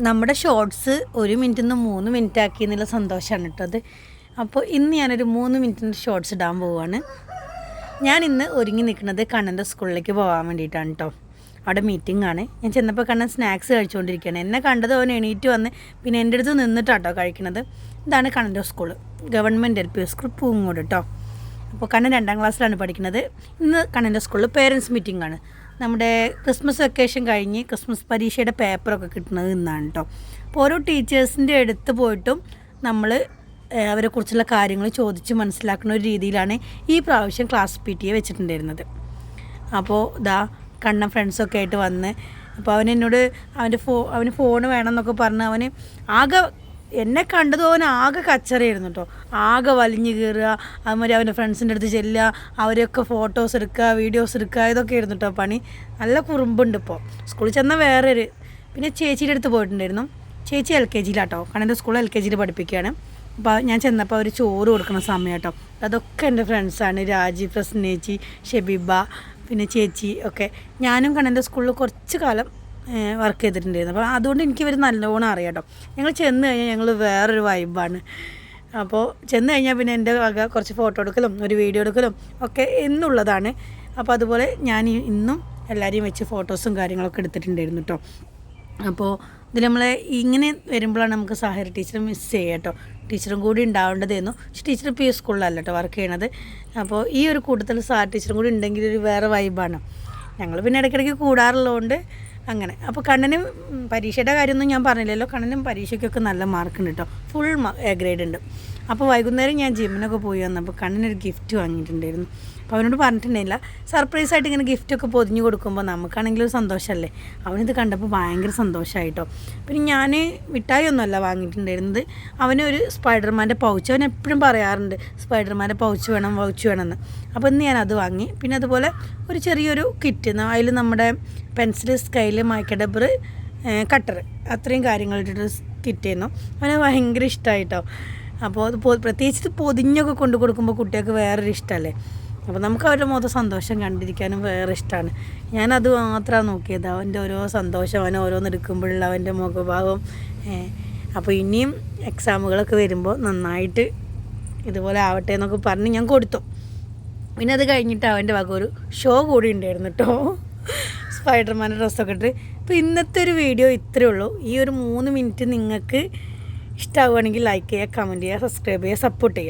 നമ്മുടെ ഷോർട്സ് 1 മിനിറ്റിൽ നിന്ന് 3 മിനിറ്റ് ആക്കി എന്നുള്ള സന്തോഷമാണ് കേട്ടോ അത്. അപ്പോൾ ഇന്ന് ഞാനൊരു 3 മിനിറ്റിൻ്റെ ഷോർട്സ് ഇടാൻ പോവുകയാണ്. ഞാൻ ഇന്ന് ഒരുങ്ങി നിൽക്കുന്നത് കണ്ണൻ്റെ സ്കൂളിലേക്ക് പോകാൻ വേണ്ടിയിട്ടാണ് കേട്ടോ. അവിടെ മീറ്റിംഗ് ആണ്. ഞാൻ ചെന്നപ്പോൾ കണ്ണൻ സ്നാക്സ് കഴിച്ചുകൊണ്ടിരിക്കുകയാണ്. എന്നെ കണ്ടത് അവൻ എണീറ്റ് വന്ന് പിന്നെ എൻ്റെ അടുത്ത് നിന്നിട്ടാട്ടോ കഴിക്കുന്നത്. ഇതാണ് കണ്ണൻ്റെ school, government LP school Poongode കേട്ടോ. അപ്പോൾ കണ്ണൻ 2ാം ക്ലാസ്സിലാണ് പഠിക്കുന്നത്. ഇന്ന് കണ്ണൻ്റെ സ്കൂളിൽ പേരൻസ് മീറ്റിംഗ് ആണ്. നമ്മുടെ ക്രിസ്മസ് വെക്കേഷൻ കഴിഞ്ഞ് ക്രിസ്മസ് പരീക്ഷയുടെ പേപ്പറൊക്കെ കിട്ടുന്നത് ഇന്നാണ് കേട്ടോ. അപ്പോൾ ഓരോ ടീച്ചേഴ്സിൻ്റെ അടുത്ത് പോയിട്ടും നമ്മൾ അവരെക്കുറിച്ചുള്ള കാര്യങ്ങൾ ചോദിച്ച് മനസ്സിലാക്കുന്ന ഒരു രീതിയിലാണ് ഈ പ്രാവശ്യം ക്ലാസ് PTA വെച്ചിട്ടുണ്ടായിരുന്നത്. അപ്പോൾ കണ്ണൻ ഫ്രണ്ട്സൊക്കെ ആയിട്ട് വന്ന് അപ്പോൾ അവനെന്നോട് അവന് ഫോൺ വേണമെന്നൊക്കെ പറഞ്ഞ് അവന് ആകെ എന്നെ കണ്ടത് അവൻ ആകെ കച്ചറയായിരുന്നു കേട്ടോ. ആകെ വലിഞ്ഞു കയറുക, അതുമാതിരി അവൻ്റെ ഫ്രണ്ട്സിൻ്റെ അടുത്ത് ചെല്ലുക, അവരൊക്കെ ഫോട്ടോസ് എടുക്കുക, വീഡിയോസ് എടുക്കുക, ഇതൊക്കെ ആയിരുന്നു കേട്ടോ പണി. നല്ല കുറുമ്പുണ്ട് ഇപ്പോൾ. സ്കൂളിൽ ചെന്നാൽ വേറൊരു പിന്നെ ചേച്ചിയുടെ അടുത്ത് പോയിട്ടുണ്ടായിരുന്നു. ചേച്ചി LKGയിലാട്ടോ, കണ്ണൻ്റെ സ്കൂൾ LKGയിൽ പഠിപ്പിക്കുകയാണ്. അപ്പോൾ ഞാൻ ചെന്നപ്പോൾ അവർ ചോറ് കൊടുക്കുന്ന സമയം കേട്ടോ. അതൊക്കെ എൻ്റെ ഫ്രണ്ട്സാണ്, രാജി, പ്രസ്നേച്ചി, ഷെബിബ, പിന്നെ ചേച്ചി ഒക്കെ. ഞാനും കണ്ണൻ്റെ സ്കൂളിൽ കുറച്ച് കാലം വർക്ക് ചെയ്തിട്ടുണ്ടായിരുന്നു. അപ്പോൾ അതുകൊണ്ട് എനിക്ക് ഇവർ നല്ലോണം അറിയാം കേട്ടോ. ഞങ്ങൾ ചെന്ന് കഴിഞ്ഞാൽ ഞങ്ങൾ വേറൊരു വൈബാണ്. അപ്പോൾ ചെന്ന് കഴിഞ്ഞാൽ പിന്നെ എൻ്റെ വക കുറച്ച് ഫോട്ടോ എടുക്കലും ഒരു വീഡിയോ എടുക്കലും ഒക്കെ എന്നുള്ളതാണ്. അപ്പോൾ അതുപോലെ ഞാൻ ഇന്നും എല്ലാവരെയും വെച്ച് ഫോട്ടോസും കാര്യങ്ങളൊക്കെ എടുത്തിട്ടുണ്ടായിരുന്നു കേട്ടോ. അപ്പോൾ ഇതിൽ നമ്മളെ ഇങ്ങനെ വരുമ്പോഴാണ് നമുക്ക് സാഹിർ ടീച്ചർ മിസ് ചെയ്യുക കേട്ടോ. ടീച്ചറും കൂടി ഉണ്ടാവേണ്ടതായിരുന്നു. പക്ഷേ ടീച്ചർ ഇപ്പോൾ ഈ സ്കൂളിലല്ല കേട്ടോ വർക്ക് ചെയ്യണത്. അപ്പോൾ ഈ ഒരു കൂട്ടത്തിൽ സാഹിർ ടീച്ചറും കൂടി ഉണ്ടെങ്കിൽ ഒരു വേറെ വൈബാണ്. ഞങ്ങൾ പിന്നെ ഇടയ്ക്കിടയ്ക്ക് കൂടാറുള്ളതുകൊണ്ട് അങ്ങനെ. അപ്പോൾ കണ്ണന് പരീക്ഷയുടെ കാര്യമൊന്നും ഞാൻ പറഞ്ഞില്ലല്ലോ. കണ്ണനും പരീക്ഷയ്ക്കൊക്കെ നല്ല മാർക്കുണ്ട് കേട്ടോ, ഫുൾ A ഗ്രേഡ് ഉണ്ട്. അപ്പോൾ വൈകുന്നേരം ഞാൻ ജിമ്മിനൊക്കെ പോയി വന്നപ്പോൾ കണ്ണനൊരു ഗിഫ്റ്റ് വാങ്ങിയിട്ടുണ്ടായിരുന്നു. അപ്പോൾ അവനോട് പറഞ്ഞിട്ടുണ്ടായില്ല, സർപ്രൈസായിട്ട് ഇങ്ങനെ ഗിഫ്റ്റൊക്കെ പൊതിഞ്ഞ് കൊടുക്കുമ്പോൾ നമുക്കാണെങ്കിലും ഒരു സന്തോഷമല്ലേ. അവനിത് കണ്ടപ്പോൾ ഭയങ്കര സന്തോഷമായിട്ടോ. പിന്നെ ഞാൻ മിഠായി ഒന്നുമല്ല വാങ്ങിയിട്ടുണ്ടായിരുന്നത്, അവനൊരു സ്പൈഡർമാൻ്റെ പൗച്ച്. അവൻ എപ്പോഴും പറയാറുണ്ട് സ്പൈഡർമാൻ്റെ പൗച്ച് വേണമെന്ന്. അപ്പോൾ ഇന്ന് ഞാനത് വാങ്ങി. പിന്നെ അതുപോലെ ഒരു ചെറിയൊരു കിറ്റ്, അതിൽ നമ്മുടെ പെൻസിൽ, സ്കെയിൽ, മായ്ക്കഡബർ, കട്ടർ, അത്രയും കാര്യങ്ങളിട്ടൊരു കിറ്റായിരുന്നു. അവന് ഭയങ്കര ഇഷ്ടമായിട്ടോ. അപ്പോൾ അത് പ്രത്യേകിച്ച് പൊതിഞ്ഞൊക്കെ കൊണ്ടു കൊടുക്കുമ്പോൾ കുട്ടികൾക്ക് വേറൊരു ഇഷ്ടമല്ലേ. അപ്പോൾ നമുക്ക് അവരുടെ മുഖത്ത് സന്തോഷം കണ്ടിരിക്കാനും വേറെ ഇഷ്ടമാണ്. ഞാനത് മാത്രമാണ് നോക്കിയത്, അവൻ്റെ ഓരോ സന്തോഷം, അവൻ ഓരോന്നെടുക്കുമ്പോഴുള്ള അവൻ്റെ മുഖഭാവം. അപ്പോൾ ഇനിയും എക്സാമുകളൊക്കെ വരുമ്പോൾ നന്നായിട്ട് ഇതുപോലെ ആവട്ടെ എന്നൊക്കെ പറഞ്ഞ് ഞാൻ കൊടുത്തു. പിന്നെ അത് കഴിഞ്ഞിട്ട് അവൻ്റെ വക ഒരു ഷോ കൂടി ഉണ്ടായിരുന്നു കേട്ടോ, സ്പൈഡർമാൻ്റെ ഡ്രസ്സൊക്കെ ഇട്ട്. അപ്പോൾ ഇന്നത്തെ ഒരു വീഡിയോ ഇത്രയേ ഉള്ളൂ. ഈ ഒരു 3 മിനിറ്റ് നിങ്ങൾക്ക് ഇഷ്ടമാവുകയാണെങ്കിൽ ലൈക്ക് ചെയ്യുക, കമൻറ്റ് ചെയ്യുക, സബ്സ്ക്രൈബ് ചെയ്യുക, സപ്പോർട്ട് ചെയ്യുക.